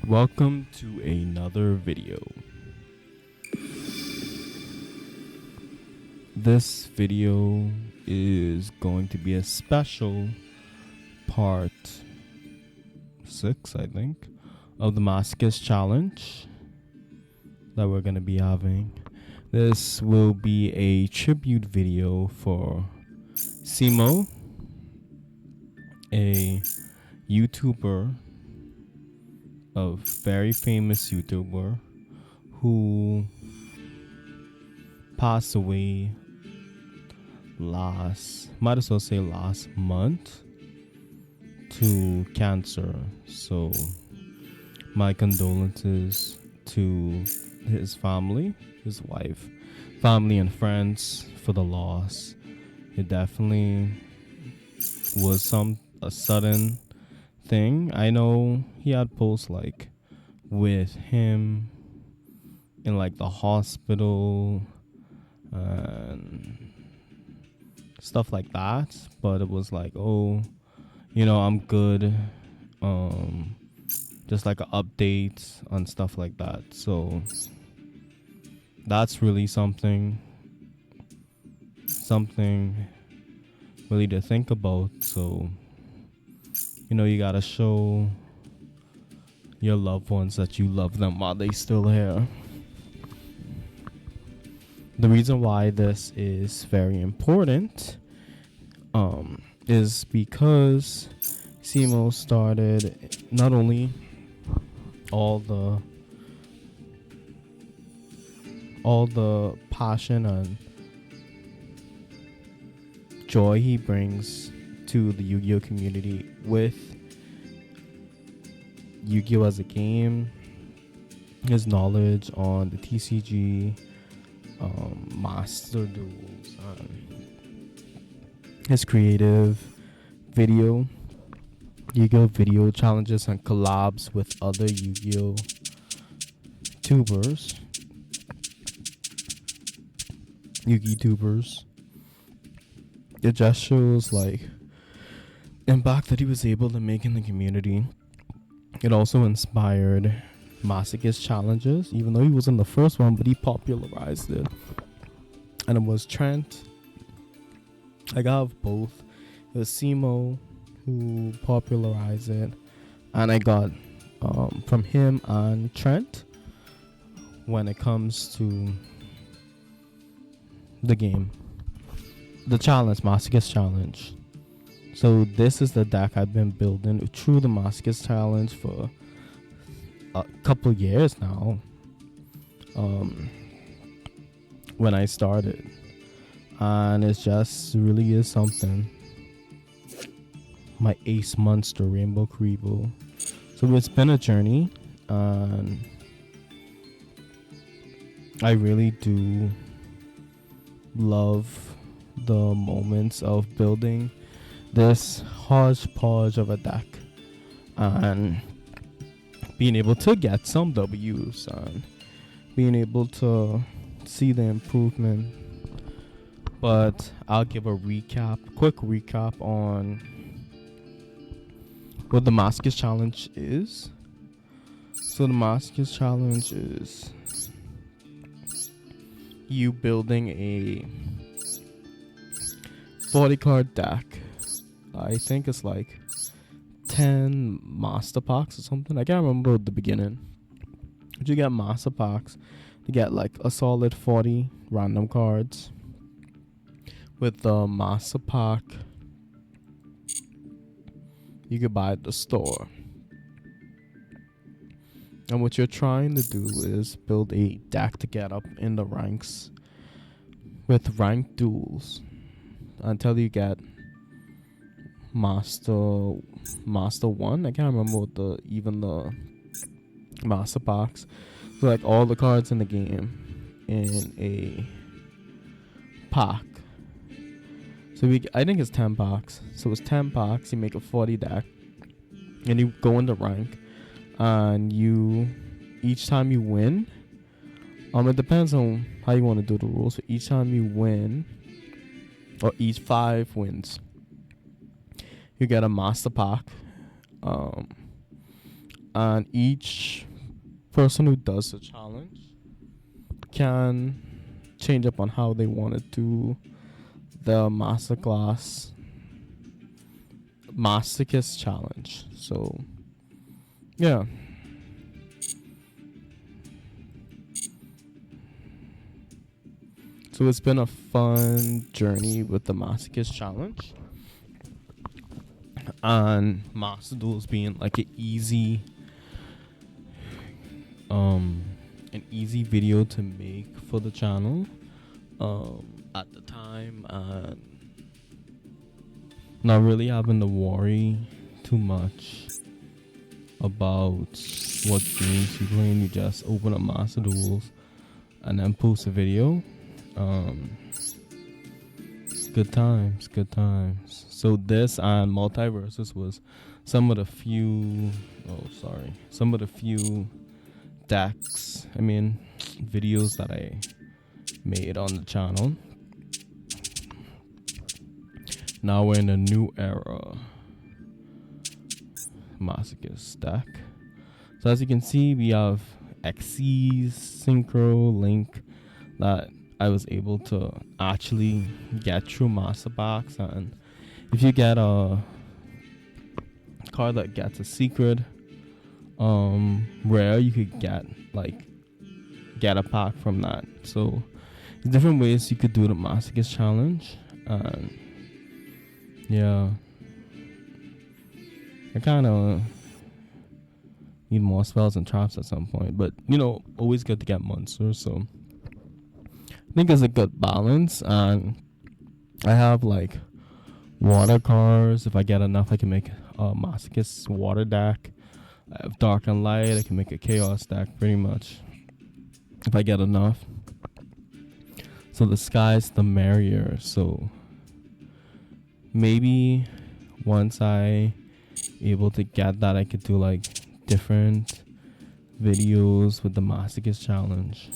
Welcome to another video. This video is going to be a special part 6, I think, of the Masochist challenge that we're going to be having. This will be a tribute video for Cimo, a YouTuber, a very famous YouTuber who passed away last month to cancer. So my condolences to his family, his wife, family and friends for the loss. It definitely was a sudden thing. I know he had posts like with him in like the hospital and stuff like that, but it was like, oh, I'm good, just like an update on stuff like that. So that's really something really to think about. So you gotta show your loved ones that you love them while they still here. The reason why this is very important is because Cimo started not only all the passion and joy he brings to the Yu-Gi-Oh community with Yu-Gi-Oh as a game, his knowledge on the TCG, master duels, his creative Yu-Gi-Oh video challenges and collabs with other Yu-Gi-Oh tubers, Yu-Gi tubers. It just shows like impact that he was able to make in the community. It also inspired Masochist challenges, even though he wasn't the first one, but he popularized it. And it was Trent. I got both. It was Cimo who popularized it, and I got from him and Trent when it comes to the game, the challenge, Masochist challenge. So this is the deck I've been building through the Masochist challenge for a couple years now. When I started, and it just really is something. My Ace Monster Rainbow Karibo. So it's been a journey, and I really do love the moments of building this hodgepodge of a deck and being able to get some W's and being able to see the improvement. But I'll give a quick recap on what the Masochist challenge is. So the Masochist challenge is you building a 40 card deck. I think it's like 10 master packs or something. I can't remember at the beginning. But you get master packs to get like a solid 40 random cards. With the master pack, you could buy at the store. And what you're trying to do is build a deck to get up in the ranks with ranked duels until you get Master 1. I can't remember what the Master Packs. So like all the cards in the game in a pack. So I think it's 10 packs. So it's 10 packs. You make a 40 deck, and you go into rank, and each time you win, it depends on how you want to do the rules. So each time you win, or each 5 wins, you get a master pack, and each person who does the challenge can change up on how they want to do the masterclass Masochist challenge. So yeah. So it's been a fun journey with the Masochist challenge, and Master Duels being like an easy video to make for the channel at the time, and not really having to worry too much about what games you play. You just open up Master Duels and then post a video. Good times. So this and Multiverses was some of the few decks, videos that I made on the channel. Now we're in a new era. Masochist deck. So as you can see, we have Xyz, Synchro, Link that I was able to actually get through Master Box. And if you get a card that gets a secret rare, you could get a pack from that. So there's different ways you could do the Masochist challenge. And yeah, I kind of need more spells and traps at some point, but always good to get monsters. So I think it's a good balance. And I have water cards. If I get enough, I can make a Masochist water deck. I have dark and light. I can make a chaos deck pretty much if I get enough. So the sky's the merrier. So maybe once I able to get that, I could do different videos with the Masochist challenge.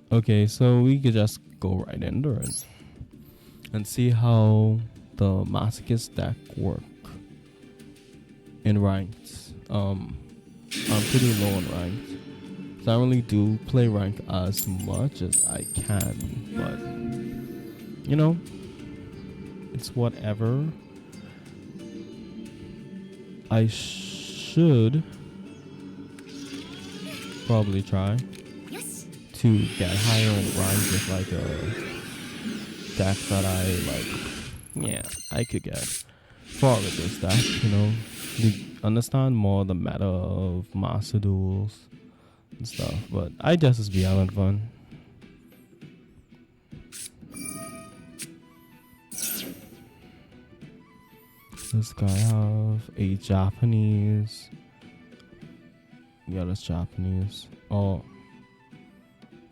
Okay, so we could just go right into it and see how the Masochist deck work in ranked. I'm pretty low in ranked, so I don't really do play rank as much as I can, but it's whatever. I should probably try to get higher in rank with a deck that I could get far with this deck, to understand more the meta of Master Duels and stuff. But I just be having fun. This guy have a Japanese. Yeah, that's Japanese. Oh,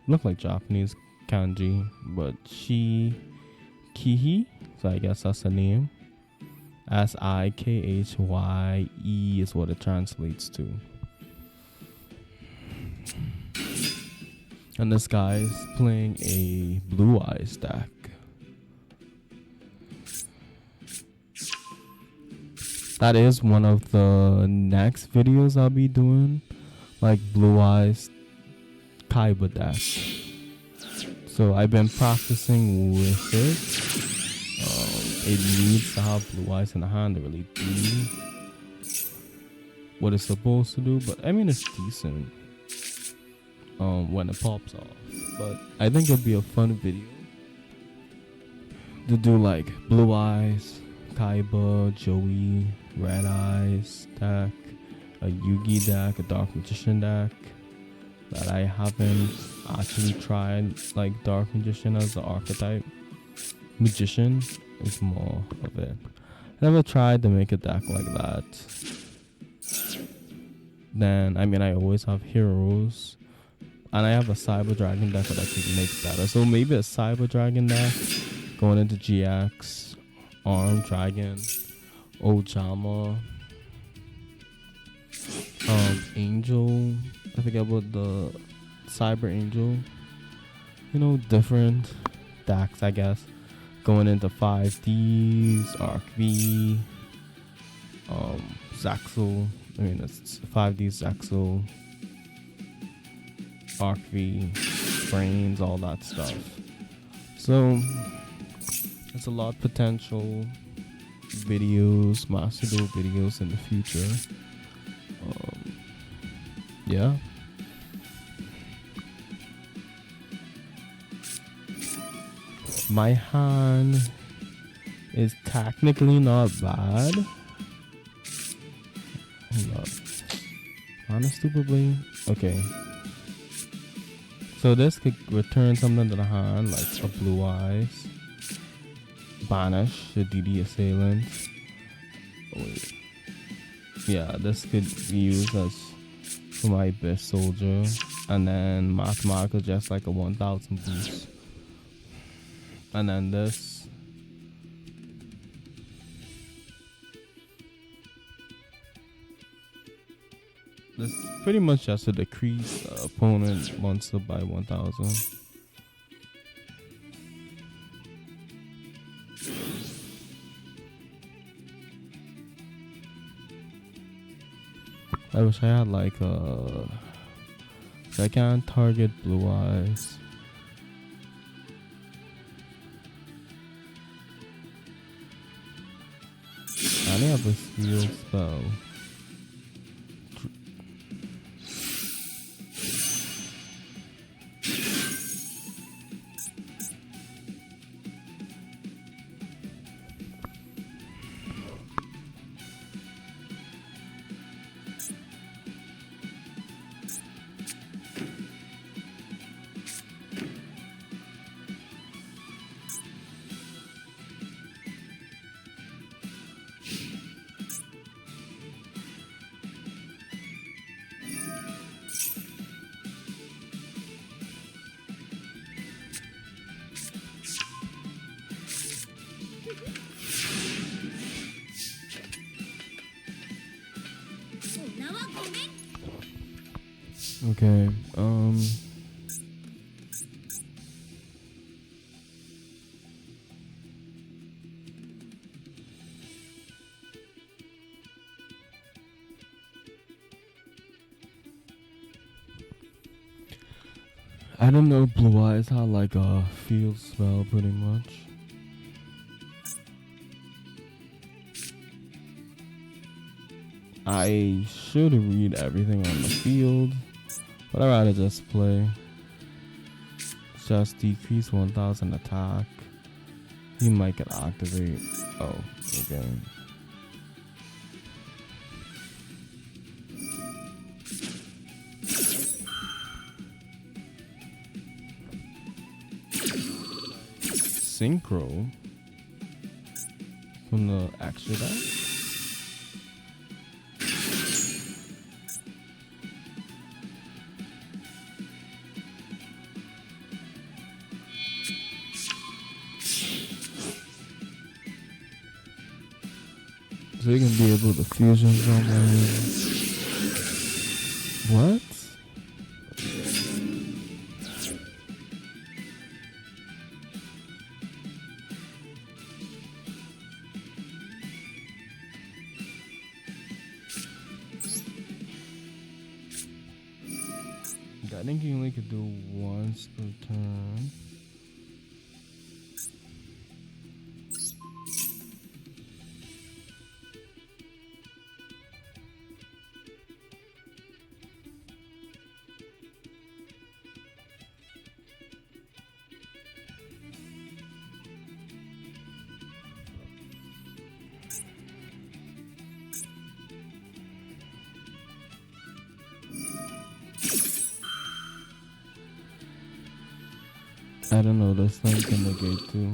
look like Japanese kanji, but Kihi, so I guess that's the name. Sikhye is what it translates to. And this guy's playing a Blue Eyes deck. That is one of the next videos I'll be doing, Blue Eyes Kaiba deck. So I've been practicing with it. It needs to have Blue Eyes in the hand to really do what it's supposed to do, but it's decent when it pops off. But I think it'll be a fun video to do Blue Eyes, Kaiba, Joey, Red Eyes deck, a Yugi deck, a Dark Magician deck that I haven't actually tried. Dark Magician as the archetype. Magician is more of it. I never tried to make a deck like that. Then I always have heroes, and I have a Cyber Dragon deck that I could make better. So maybe a Cyber Dragon deck going into GX, Arm Dragon, Ojama, Angel. I forget about the Cyber Angel. Different decks, I guess. going into 5Ds, Arc V, Zaxel. I mean, it's 5D Zaxel, Arc V, brains, all that stuff. So it's a lot of potential videos, master duel videos in the future. Yeah. My hand is technically not bad. Hold up. Honestly, okay. So this could return something to the hand, like a Blue Eyes. Banish the DD assailant. Oh, wait. Yeah, this could be used as for my best soldier. And then mathematical just like a 1000 boost. And then this. This is pretty much just to decrease the opponent monster by 1000. I wish I had like I can't target Blue Eyes. I only have a steel spell. Okay, I don't know, Blue Eyes had like a field spell pretty much. I should read everything on the field, but I'd rather just play. Just decrease 1000 attack. He might get activate. Oh, okay. Synchro from the extra deck. So you can be able to fusion something. What? I think you only could do once per turn. I don't know, this thing can negate too.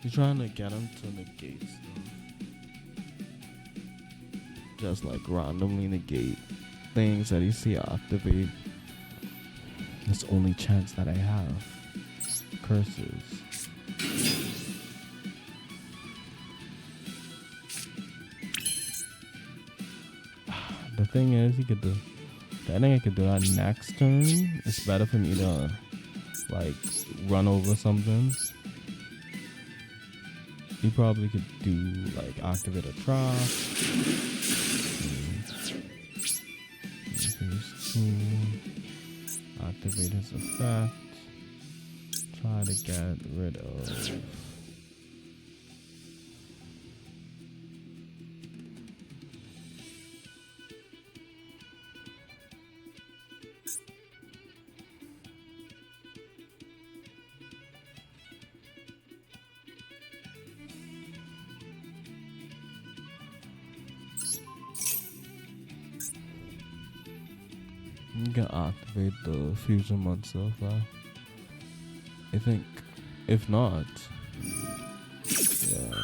You're trying to get him to negate stuff. Just like randomly negate things that you see activate. That's the only chance that I have. Curses. thing is, he could do. I think I could do that next turn. It's better for me to like run over something. He probably could do like activate a trap. Activate his effect. Try to get rid of. You can activate the fusion monster effect. I think. If not, yeah.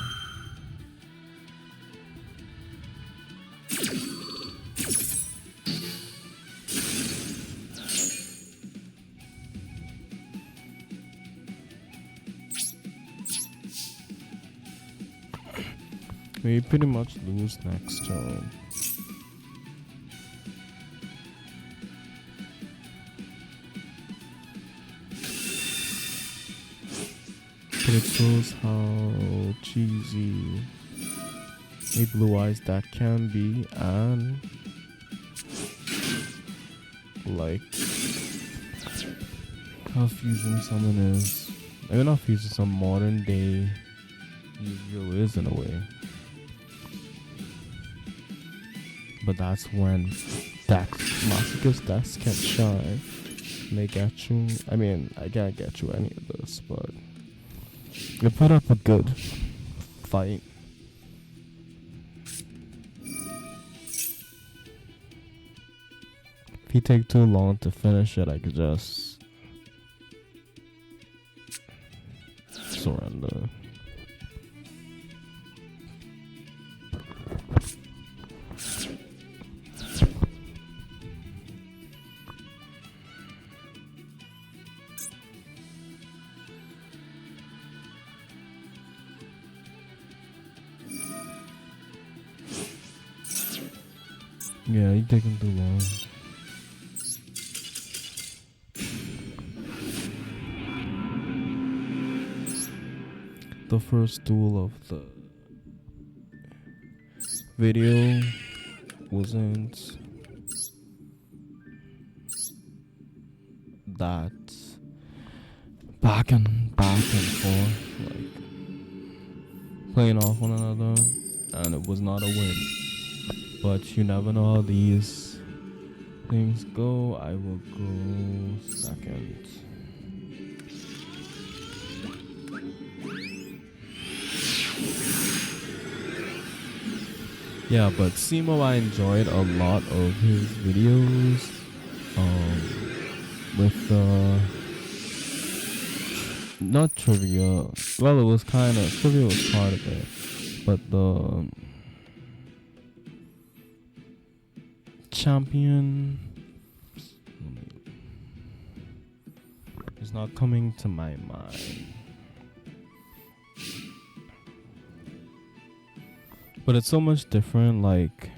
We pretty much lose next turn. But it shows how cheesy a Blue Eyes deck can be, and like how Fusion Summon is. I mean, not Fusion Summon, modern day Yu-Gi-Oh is in a way. But that's when Masochist decks can shine. They get you. I mean, I can't get you any of this, but they put up a good fight. If you take too long to finish it, I could just surrender. Yeah, you're taking too long. The first duel of the video wasn't that back and forth, like playing off one another, and it was not a win. But you never know how these things go. I will go second. Yeah, but Cimo, I enjoyed a lot of his videos. With not trivia. Well, it was kind of trivia was part of it, but the champion is not coming to my mind. But it's so much different, like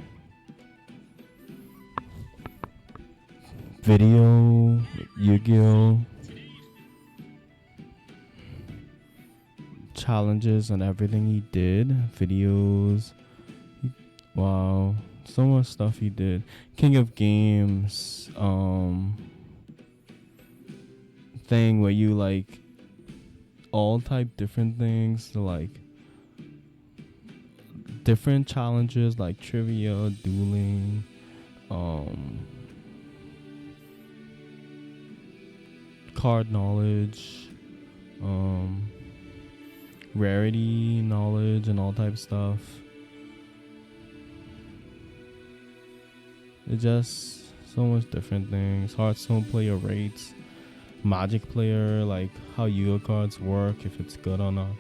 video, Yu-Gi-Oh, challenges and everything he did, videos. Wow, so much stuff he did. King of Games, thing where you like all type different things to like different challenges like trivia, dueling, card knowledge, rarity knowledge, and all type stuff. It's just so much different things. Hearthstone player rates, Magic player, like how Yu-Gi-Oh cards work, if it's good or not.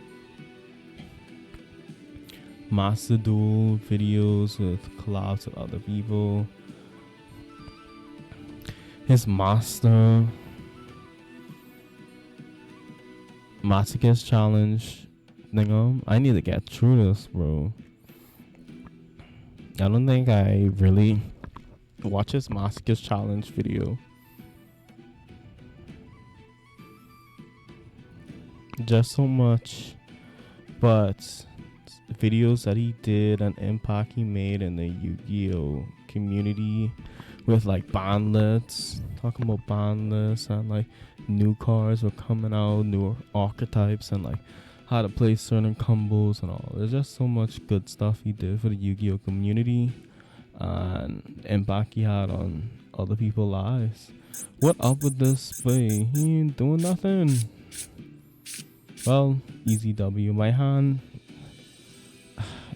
Master Duel videos with collabs with other people. His Master Masochist challenge. I need to get through this, bro. I don't think I really Watch his Masochist challenge video. Just so much, but videos that he did and impact he made in the Yu-Gi-Oh community with like ban lists, talking about ban lists and like new cards were coming out, new archetypes and like how to play certain combos and all. There's just so much good stuff he did for the Yu-Gi-Oh community and impact he had on other people's lives. What up with this play? He ain't doing nothing. Well, easy W. My hand,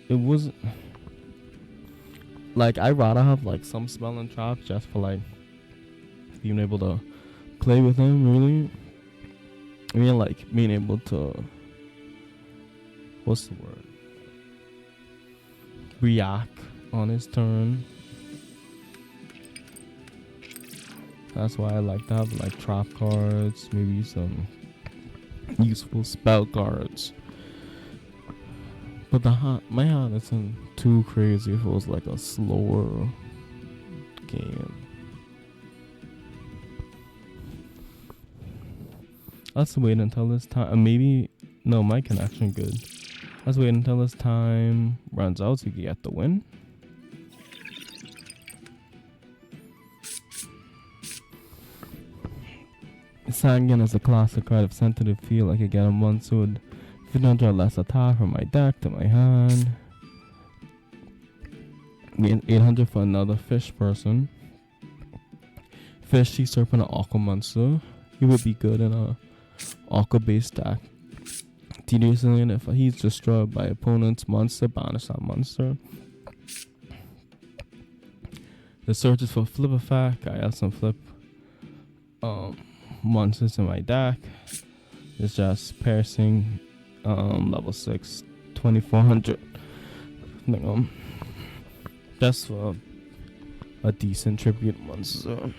it was like I'd rather have like some spell and trap just for like being able to play with him. Really, I mean, like being able to, what's the word? React on his turn. That's why I like to have like trap cards, maybe some useful spell cards. But my hand isn't too crazy if it was like a slower game. Let's wait until this time. Maybe no, my connection good. Let's wait until this time runs out so you can get the win. Sangan is a classic card of sensitive feel. I could get a Monsoon. If you don't draw less attack from my deck to my hand. Gain 800 for another fish person. Fish, sea serpent, or aqua monster. He would be good in a aqua based deck. Tedious Alien, if he's destroyed by opponent's monster, banish that monster. The search is for flip effect. I have some flip monsters in my deck. It's just piercing, level 6, 2400. Just for a decent tribute monster.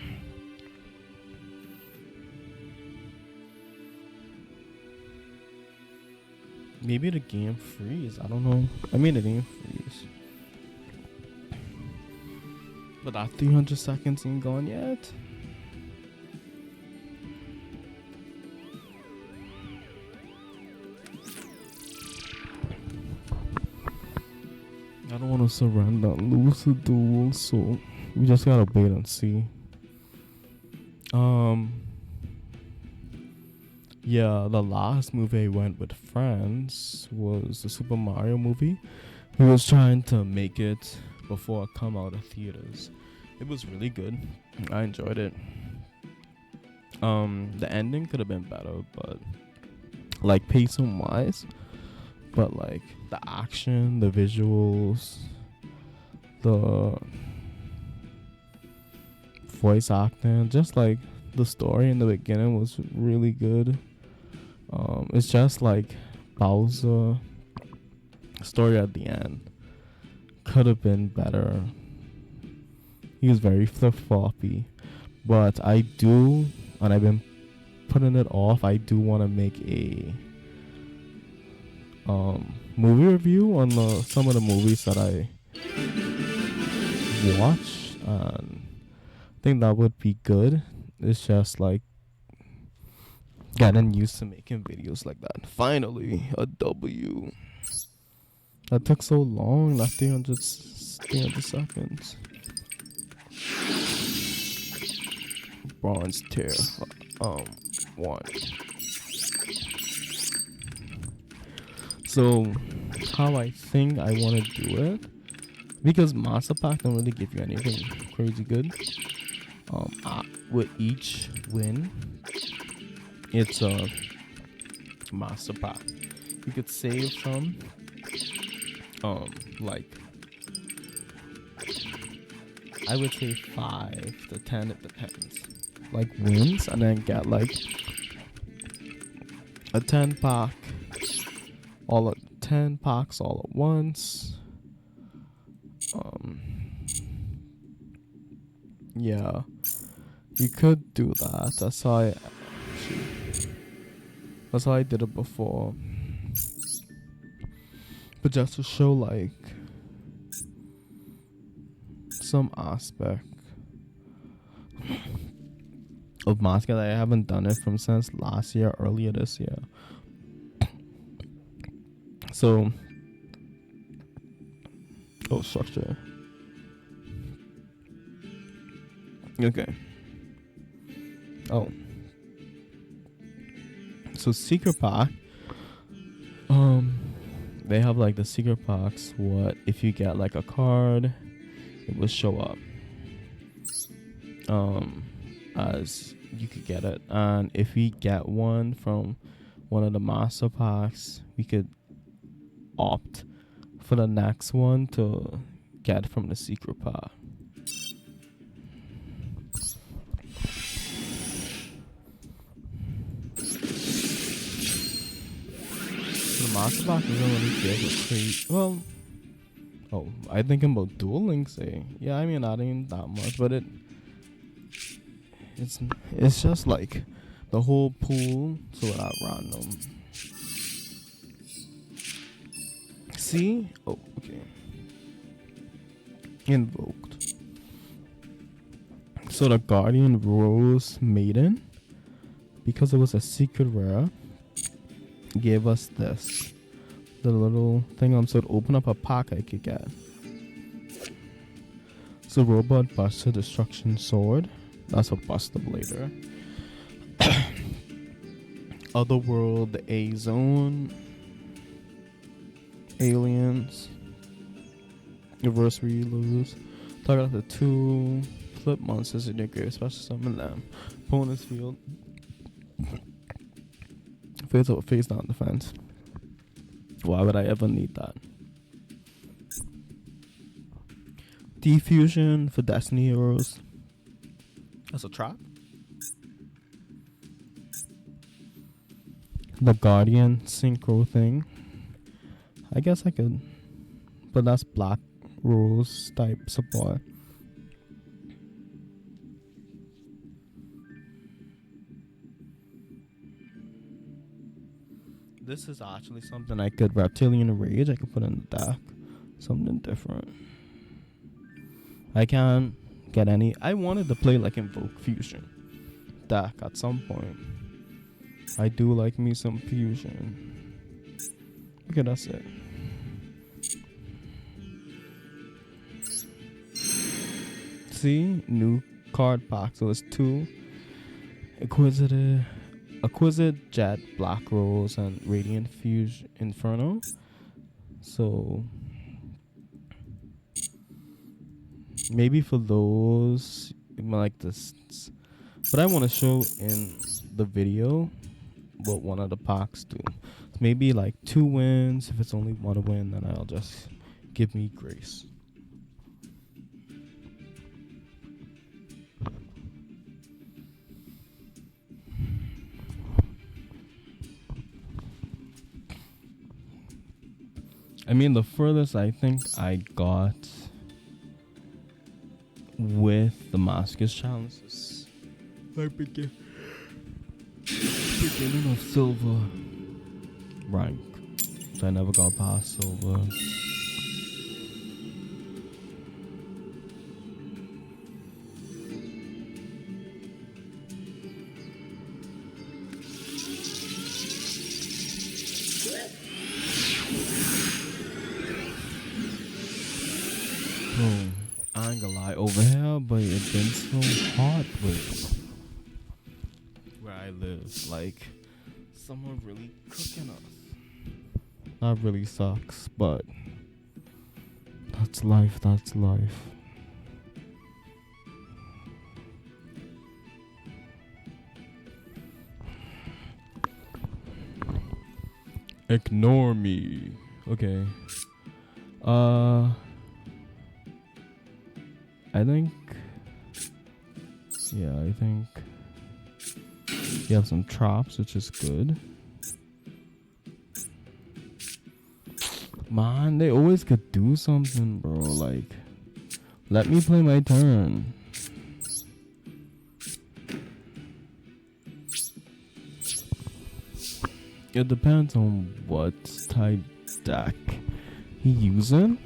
Maybe the game freeze. I don't know. I mean the game freeze. But that 300 seconds ain't gone yet. I don't want to surrender and lose the duel, so we just gotta wait and see. Yeah, the last movie I went with friends was the Super Mario movie. We was trying to make it before it come out of theaters. It was really good. I enjoyed it. The ending could have been better, but like pacing wise, but like the action, the visuals, the voice acting, just like the story in the beginning was really good. It's just like Bowser story at the end could have been better. He was very flip-floppy, but I do, and I've been putting it off, I do want to make a movie review on some of the movies that I watch, and I think that would be good. It's just like getting used to making videos like that. Finally, a W. That took so long, not 300 seconds. Bronze tier, 1. So, how I think I want to do it, because Master Pack don't really give you anything crazy good. With each win, it's a Master Pack. You could save some, like I would say 5 to 10, it depends. Like wins, and then get like a 10 pack, all at 10 packs all at once. Yeah, you could do that. That's how I did it before. But just to show like some aspect of Moscow. I haven't done it from since last year, earlier this year. So, structure. Okay. So secret pack. They have like the secret packs. What if you get like a card, it will show up. As you could get it, and if we get one from one of the master packs, we could opt for the next one to get from the secret pack. The master pack doesn't really give a crazy. Well, I thinking about Duel Links. Yeah, I mean not even that much, but it's just like the whole pool, so that random. See? Oh, okay. Invoked. So the Guardian Rose Maiden, because it was a secret rare, gave us this. The little thing so to open up a pack I could get. So Robot Buster Destruction Sword. That's a Buster Blader. Otherworld A Zone. Aliens. Reverse Reloads. Target after 2. Flip monsters in your grave. Special summon them. Opponent's field. Face down defense. Why would I ever need that? Diffusion for Destiny Heroes. That's a trap. The Guardian Synchro thing. I guess I could, but that's Black Rose type support. This is actually something I could Reptilian Rage. I could put in the deck. Something different. I can't get any. I wanted to play like Invoke Fusion deck at some point. I do like me some Fusion. Okay, that's it. See? New card pack. So it's 2 Exquisite Jet, Black Rose, and Radiant Fusion Inferno. So maybe for those like this, but I want to show in the video what one of the packs do. Maybe like 2 wins. If it's only 1 win, then I'll just give me grace. I mean, the furthest I think I got with the Masochist challenge is like beginning of silver rank. So I never got past silver. I ain't gonna lie, over here, but it's been so hot with where I live. Like, someone really cooking us. That really sucks, but that's life, that's life. Ignore me. Okay. I think you have some traps, which is good. Man, they always could do something, bro. Like, let me play my turn. It depends on what type deck he using.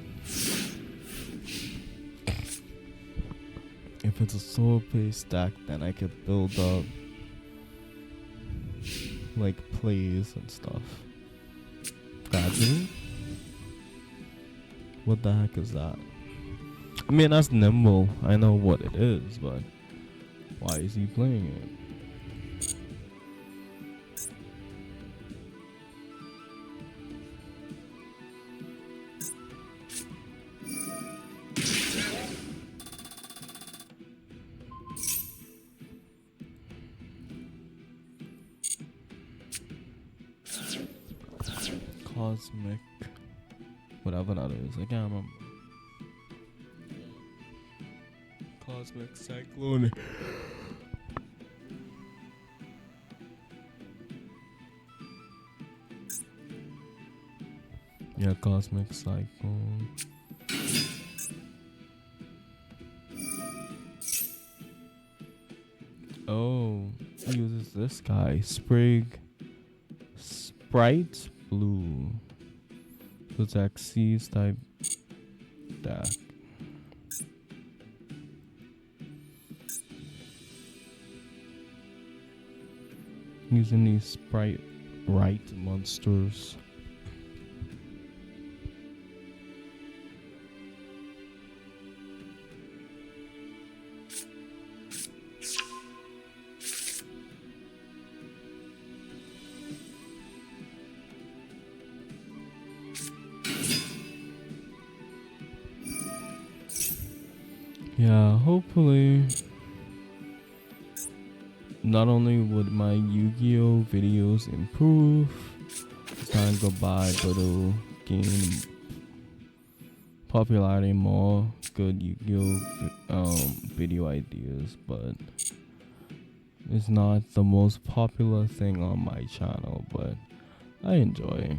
if it's a slower paced deck, then I could build up like plays and stuff gradually. What the heck is that? I mean, that's nimble. I know what it is, but why is he playing it? Cosmic, whatever that is, I can't remember. Cosmic Cyclone. Yeah, Cosmic Cyclone. Oh, he uses this guy, Sprite Blue. So it's Xyz type deck. Using these Sprite right monsters. Yeah, hopefully not only would my Yu-Gi-Oh videos improve as time go by, but it'll gain popularity, more good Yu-Gi-Oh video ideas. But it's not the most popular thing on my channel, but I enjoy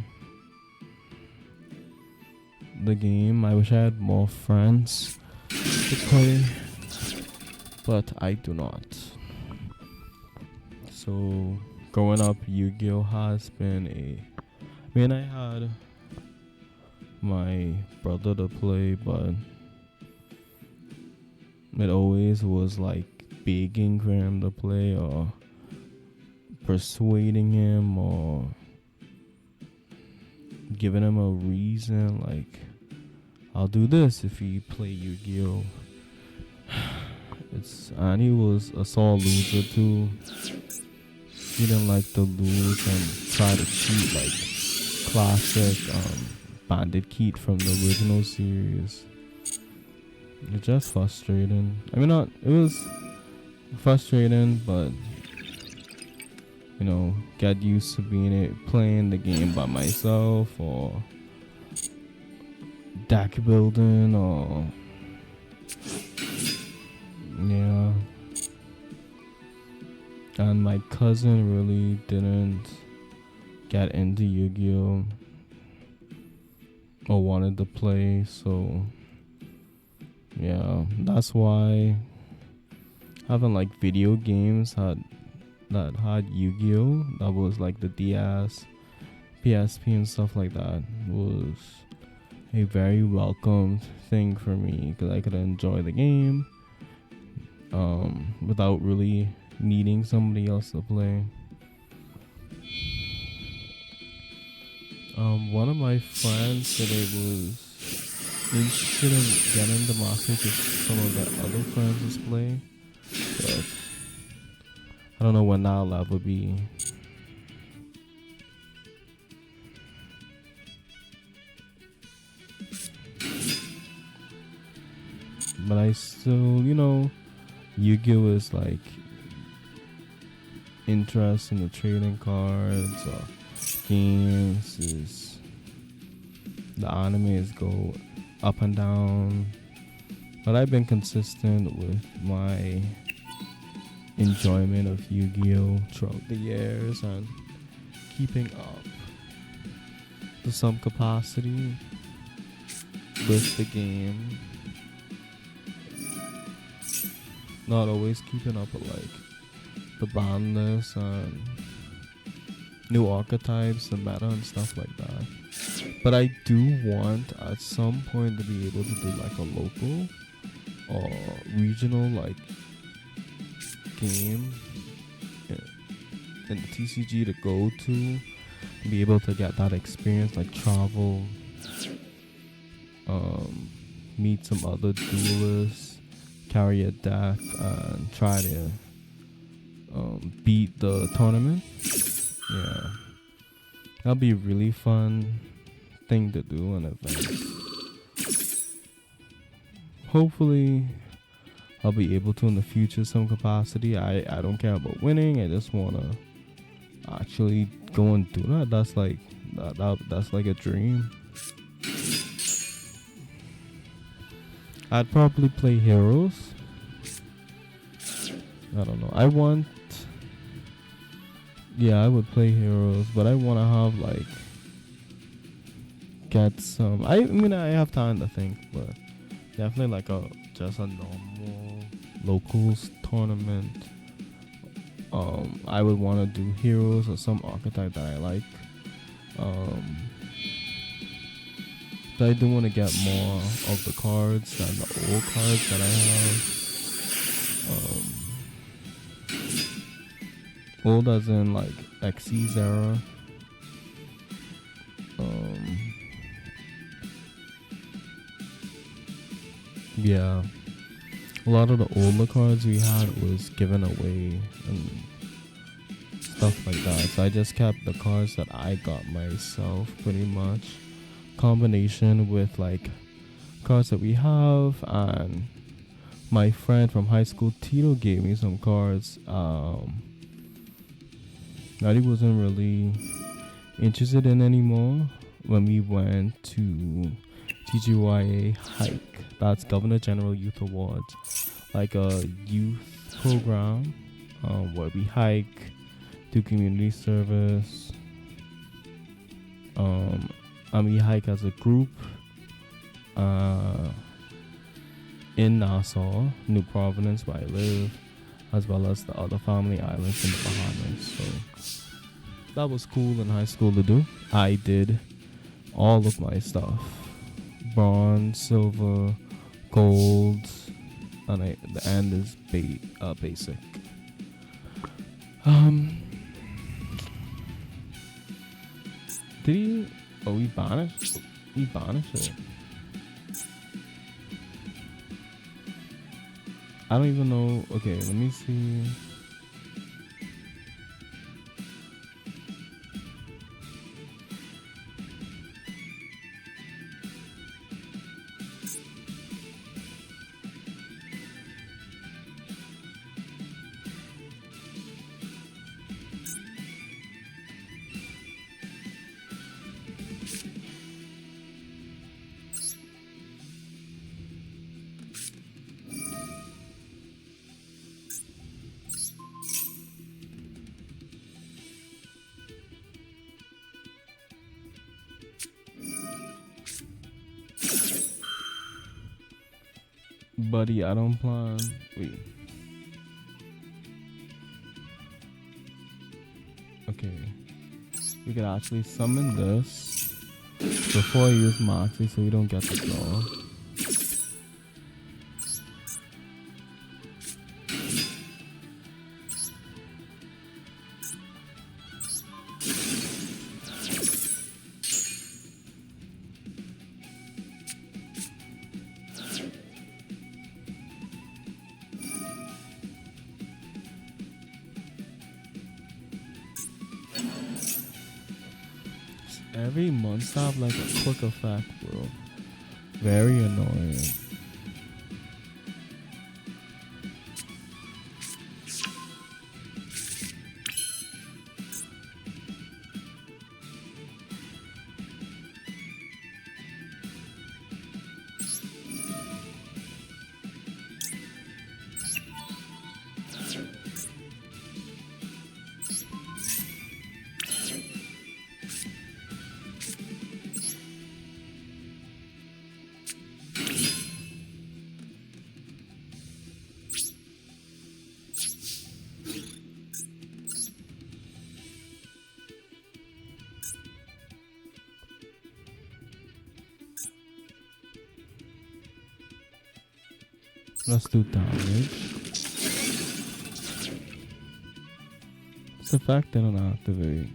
the game. I wish I had more friends to play, but I do not. So growing up, Yu-Gi-Oh has been I mean, I had my brother to play, but it always was like begging for him to play or persuading him or giving him a reason, like, I'll do this if you play Yu-Gi-Oh. And he was a sore loser too. He didn't like to lose and try to cheat like classic Bandit Keat from the original series. It's just frustrating. I mean, it was frustrating, but you know, get used to playing the game by myself or deck building or yeah. And my cousin really didn't get into Yu-Gi-Oh or wanted to play, so yeah, that's why having like video games that had Yu-Gi-Oh, that was like the DS, PSP and stuff like that, was a very welcomed thing for me because I could enjoy the game without really needing somebody else to play. One of my friends said it was interested in getting the Masochist some of the other friends to play, but I don't know when that'll ever be. But I still, Yu-Gi-Oh is like interest in the trading cards or games is the animes go up and down, but I've been consistent with my enjoyment of Yu-Gi-Oh throughout the years and keeping up to some capacity with the game. Not always keeping up with like the brand list and new archetypes and meta and stuff like that. But I do want at some point to be able to do like a local regional like game in the TCG to go to, be able to get that experience, like travel, meet some other duelists, carry a deck, and try to beat the tournament. Yeah, that'll be a really fun thing to do, an event. Hopefully I'll be able to in the future, some capacity. I don't care about winning. I just wanna actually go and do that. That's like that's like a dream. I'd probably play heroes. I don't know. I would play heroes, but I wanna have like get some. I mean, I have time to think, but definitely like just a normal locals tournament. I would want to do heroes or some archetype that I like. But I do want to get more of the cards than the old cards that I have. Old as in like Xyz era. Yeah, a lot of the older cards we had was given away and stuff like that. So I just kept the cards that I got myself, pretty much. Combination with like cards that we have, and my friend from high school, Tito, gave me some cards that he wasn't really interested in anymore when we went to TGYA hike. That's Governor General Youth Awards, like a youth program where we hike, do community service, and we hike as a group in Nassau, New Providence, where I live, as well as the other family islands in the Bahamas. So that was cool in high school to do. I did all of my stuff: bronze, silver, gold, and the end is basic. Did he? Oh, he banished. He banished it. I don't even know. Okay, let me see. Buddy, I don't plan. Wait. Okay. We could actually summon this before I use Moxie so we don't get the draw. Every monster have like a quick effect, bro. Very annoying. Let's do damage. It's the fact they don't activate.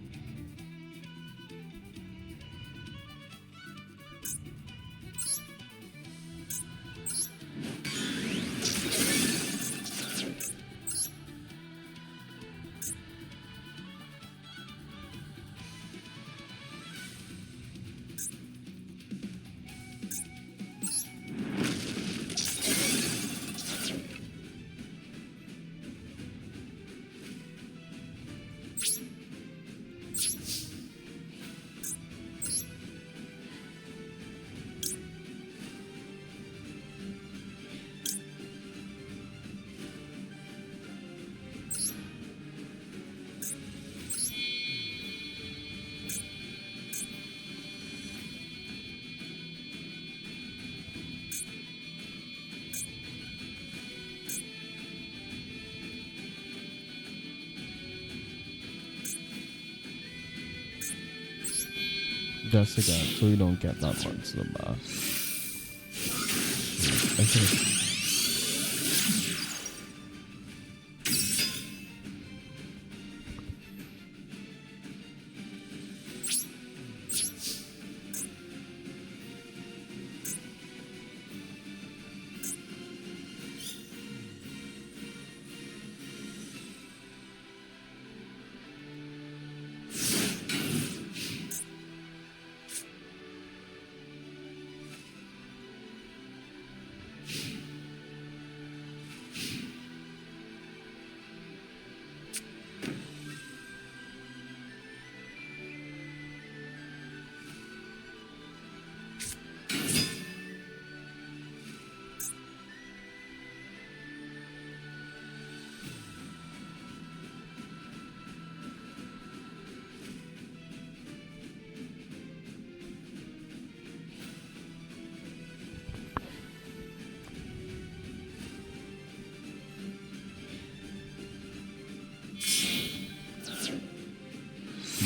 Just again, so you don't get that much to the back.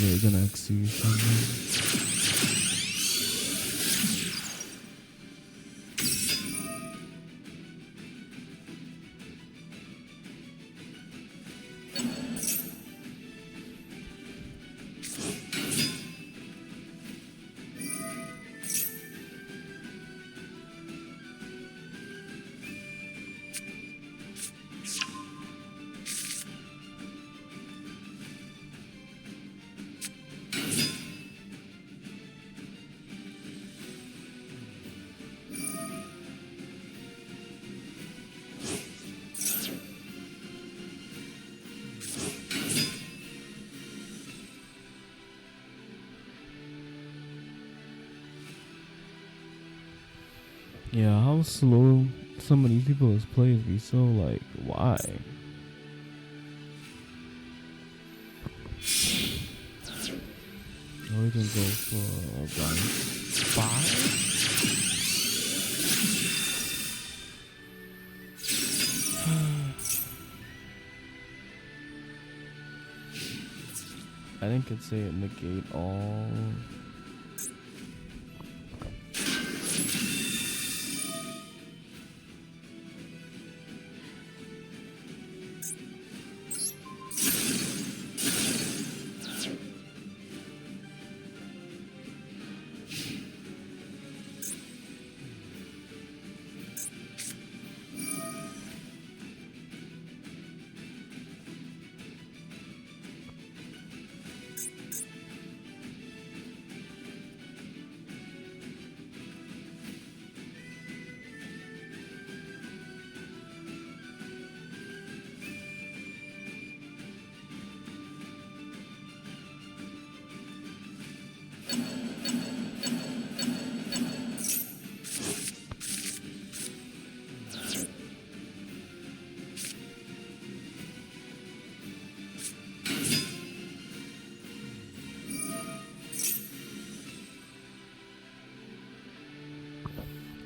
Yeah, you're gonna exceed something. Yeah, how slow some of these people's plays be so like, why? Or we can go for a blind 5? I think it'd say it negate all.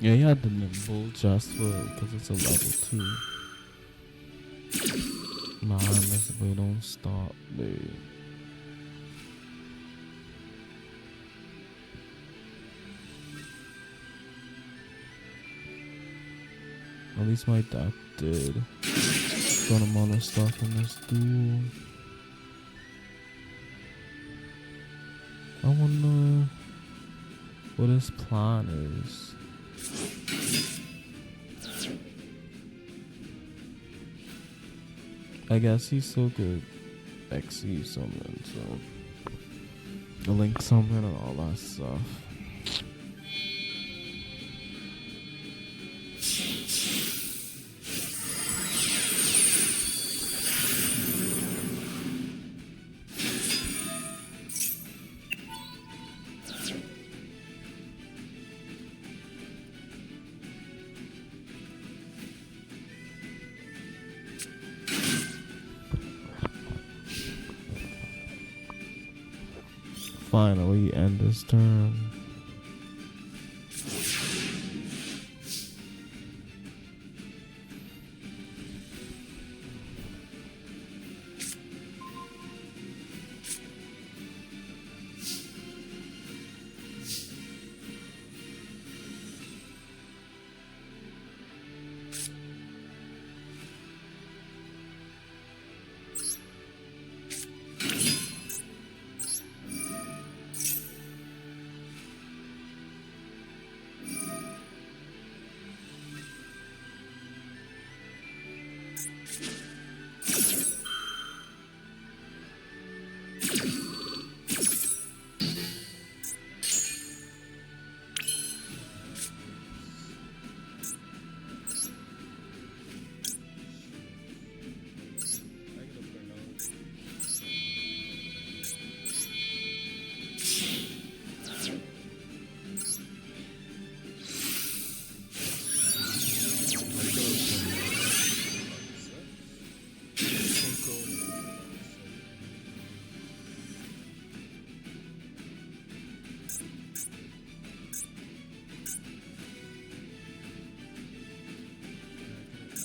Yeah, he had the nimble just for because it's a level 2. Man, this boy don't stop, dude. At least my deck did. Good amount of stuff in this duel. I wonder what his plan is. I guess he still could XC something, so link something and all that stuff. Finally end this turn.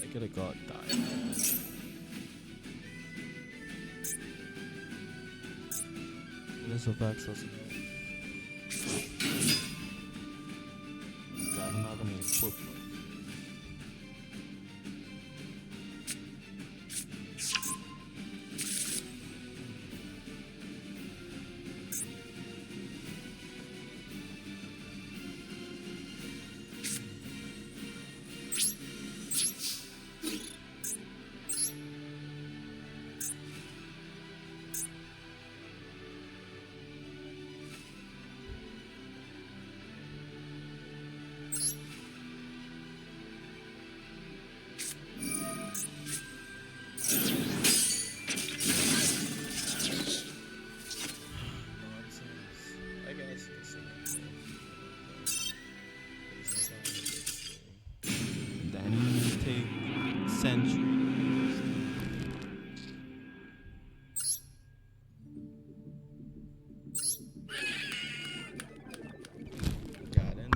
I could have got died. This affects us. I don't have any input.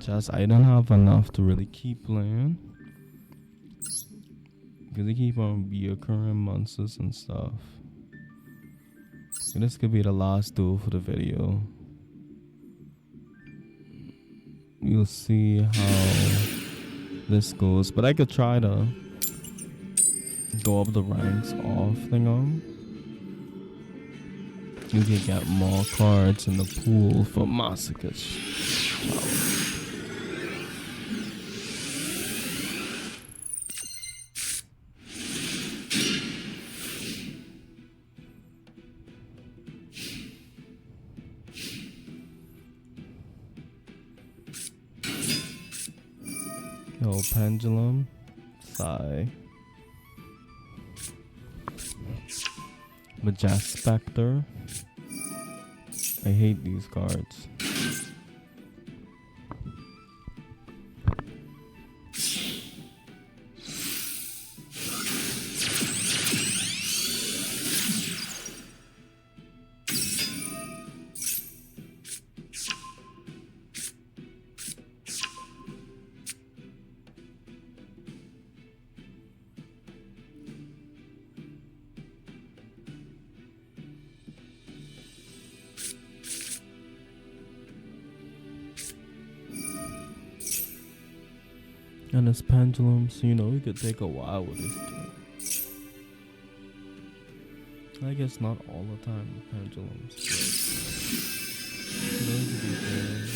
Just I don't have enough to really keep playing because they keep on reoccurring monsters and stuff. And this could be the last duel for the video. You'll see how this goes, but I could try to go up the ranks off thing. You can get more cards in the pool for Masochist. Yo, Pendulum, Sigh, Majestic Spectre. I hate these cards. And this pendulum, so you know it could take a while with this thing. I guess not all the time with pendulums, but you know it could be good.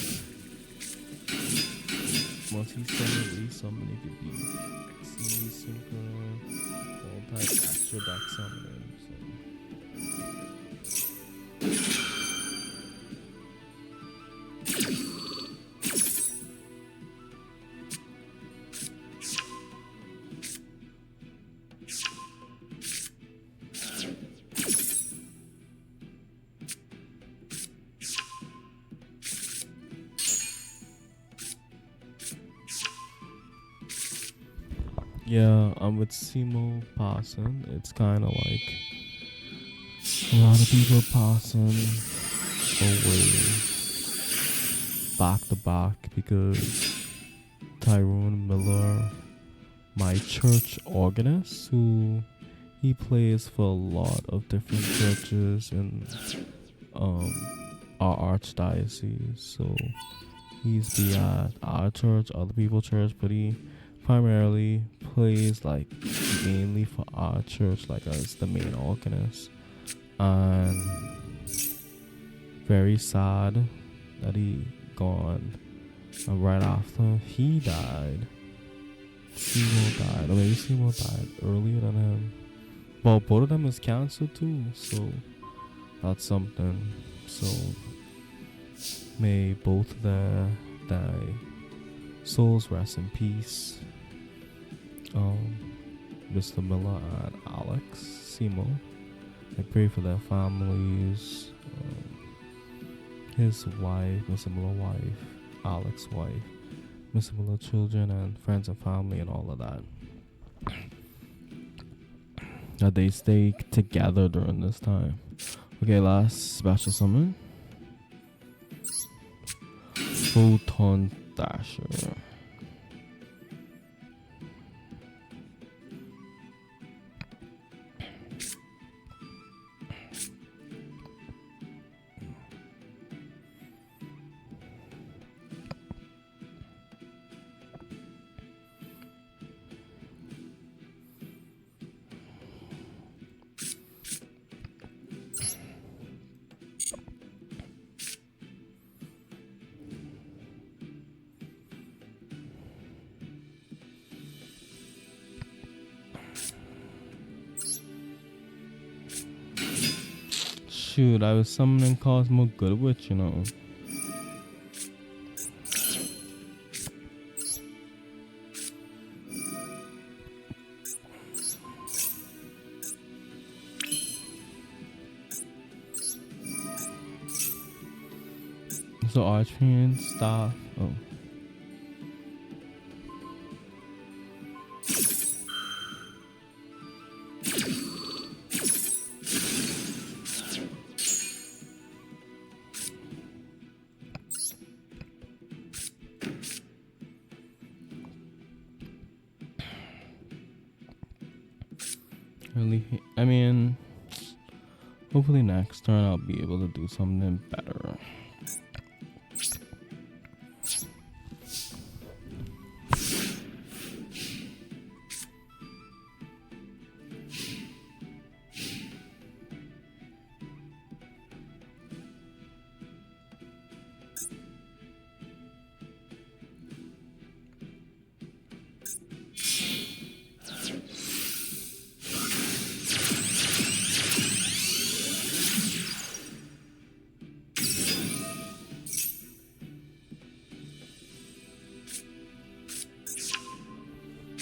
Once he's done release summon, it could be XC, Synchro, all type extra deck summoning. So. Yeah, with Cimo passing, it's kind of like a lot of people passing away back to back because Tyrone Miller, my church organist, who he plays for a lot of different churches in our archdiocese. So he's be at our church, other people's church, but he primarily plays like mainly for our church, like as the main organist. And very sad that he gone. And right after he died, Cimo died, or maybe Cimo died earlier than him. Well, both of them is cancer too, so that's something. So may both their souls rest in peace. Mr. Miller and Alex Cimo. I pray for their families, his wife, Mr. Miller's wife, Alex's wife, Mr. Miller's children, and friends and family, and all of that. That they stay together during this time. Okay, last special summon. Photon Dasher. Shoot, I was summoning Cosmo Goodwitch, you know. So Archfiend staff. Oh. I mean, hopefully next turn I'll be able to do something better.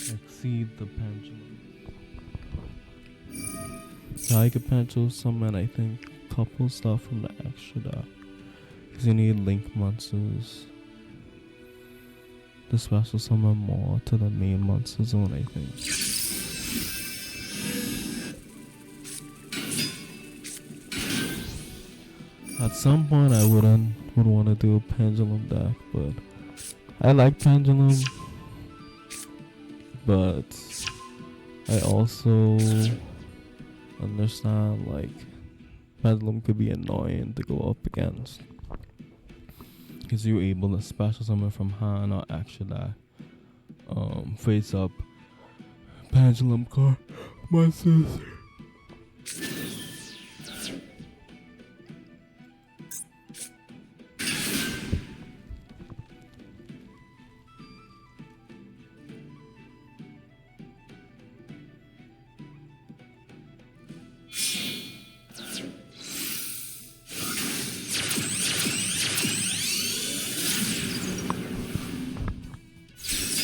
Exceed the pendulum. Now I could pendulum summon, I think, couple stuff from the extra deck. Because you need link monsters. The special summon more to the main monster zone, I think. At some point I would want to do a pendulum deck, but I like pendulum. But I also understand like pendulum could be annoying to go up against because you're able to special summon from hand or extra deck face up pendulum car. My sister.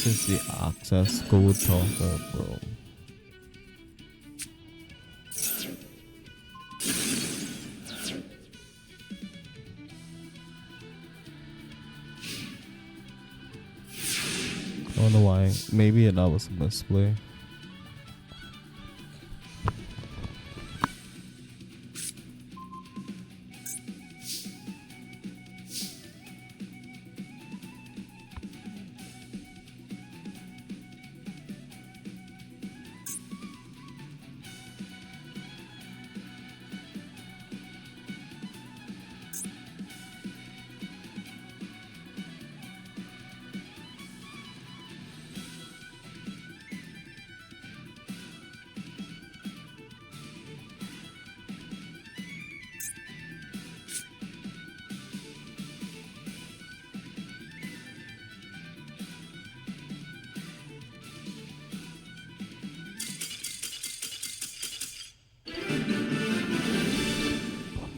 This is the access code talker, bro. I don't know why. Maybe that was a misplay.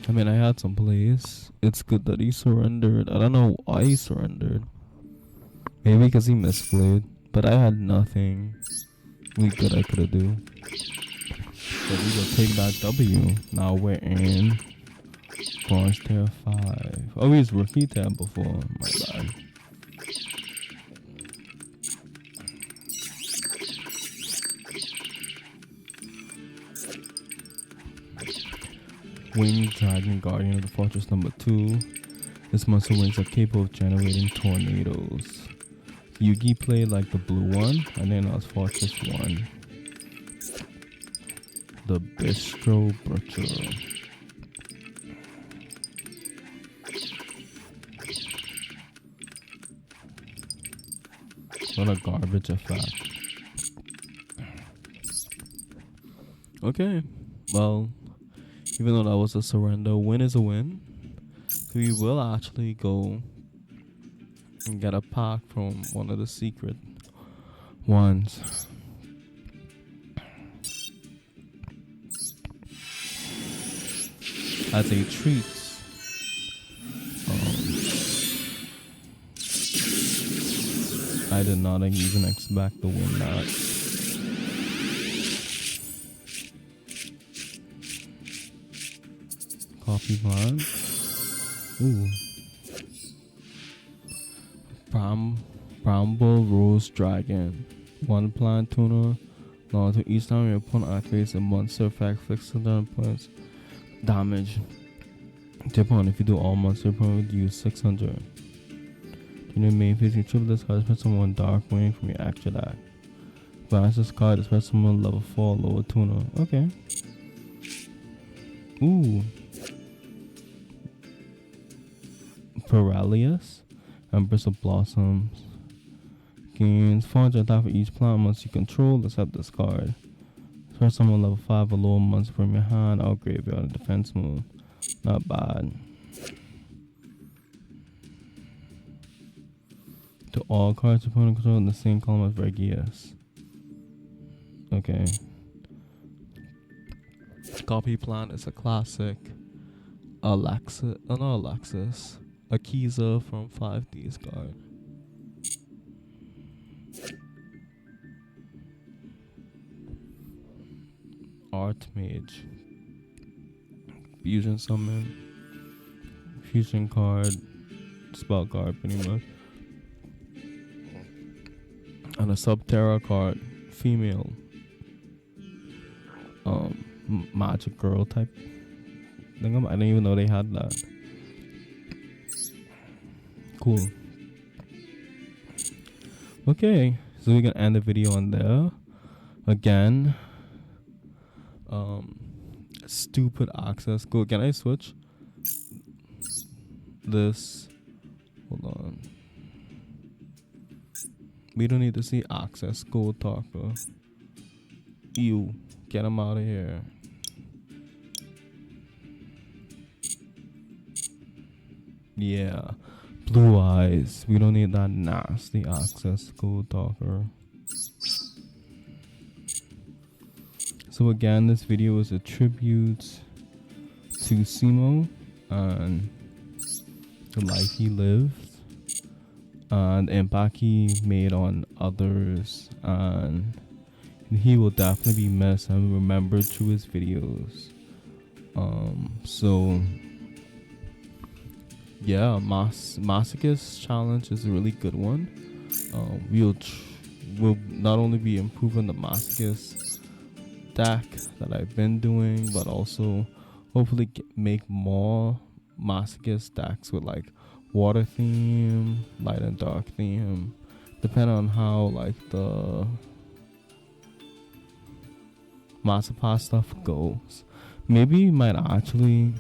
I mean, I had some plays. It's good that he surrendered. I don't know why he surrendered. Maybe because he misplayed. But I had nothing really good I could have do. So we will take that W. Now we're in Bronze Tier 5. Oh, he's Rookie tab before. My bad. Winged Dragon Guardian of the Fortress number 2. This monster wings are capable of generating tornadoes. Yugi played like the blue one, and then I was Fortress 1. The Bistro Butcher. What a garbage effect. Okay, well, even though that was a surrender, win is a win. So we will actually go and get a pack from one of the secret ones. As a treat. I did not even expect to win that. Coffee plant. Ooh. Bramble Rose Dragon. 1 plant tuner. Now to each time your opponent activates a monster effect, fix 100 points damage. To your opponent, if you do all monster opponent would use 600. In your main phase, you triple this card, spend someone Dark Wing from your action deck. Balance this card, spend someone level 4 lower tuner. Okay. Ooh. Paralyus and Bristle Blossoms. Gains 400 attack for each plant once you control, except this card. Spend someone level 5 or lower monster from your hand or graveyard defense move. Not bad. To all cards opponent control in the same column as Regius. Okay. Copy Plant is a classic. Alexis, not Alexis. Akiza from 5D's card. Archmage. Fusion Summon. Fusion card. Spell card pretty much. And a Subterra card, female, magic girl type thing. I didn't even know they had that. Cool. Okay, so we can end the video on there. Again, stupid access. Go. Can I switch this? Hold on. We don't need to see access code talker. You get him out of here. Yeah, blue eyes. We don't need that nasty access code talker. So again, this video is a tribute to Cimo and the life he lived and the impact he made on others, and he will definitely be missed and remembered through his videos. So yeah, Masochist challenge is a really good one. We'll not only be improving the Masochist deck that I've been doing, but also hopefully make more Masochist decks with like water theme, light and dark theme, depending on how like the Masochist stuff goes. Maybe might actually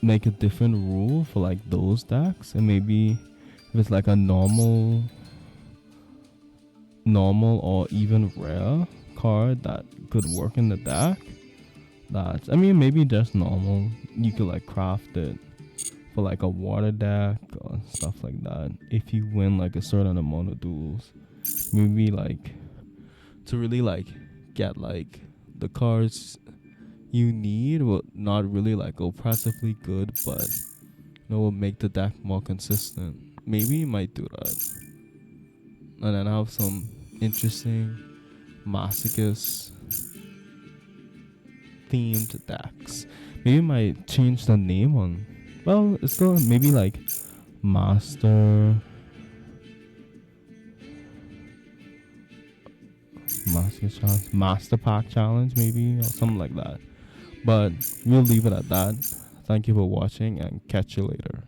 make a different rule for like those decks, and maybe if it's like a normal or even rare card that could work in the deck, that I mean maybe just normal, you could like craft it for like a water deck or stuff like that if you win like a certain amount of duels. Maybe like to really like get like the cards you need, will not really like oppressively good, but will make the deck more consistent. Maybe you might do that, and then have some interesting Masochist themed decks. Maybe might change the name on. Well, it's still maybe like Master Challenge, Master Pack Challenge, maybe, or something like that. But we'll leave it at that. Thank you for watching and catch you later.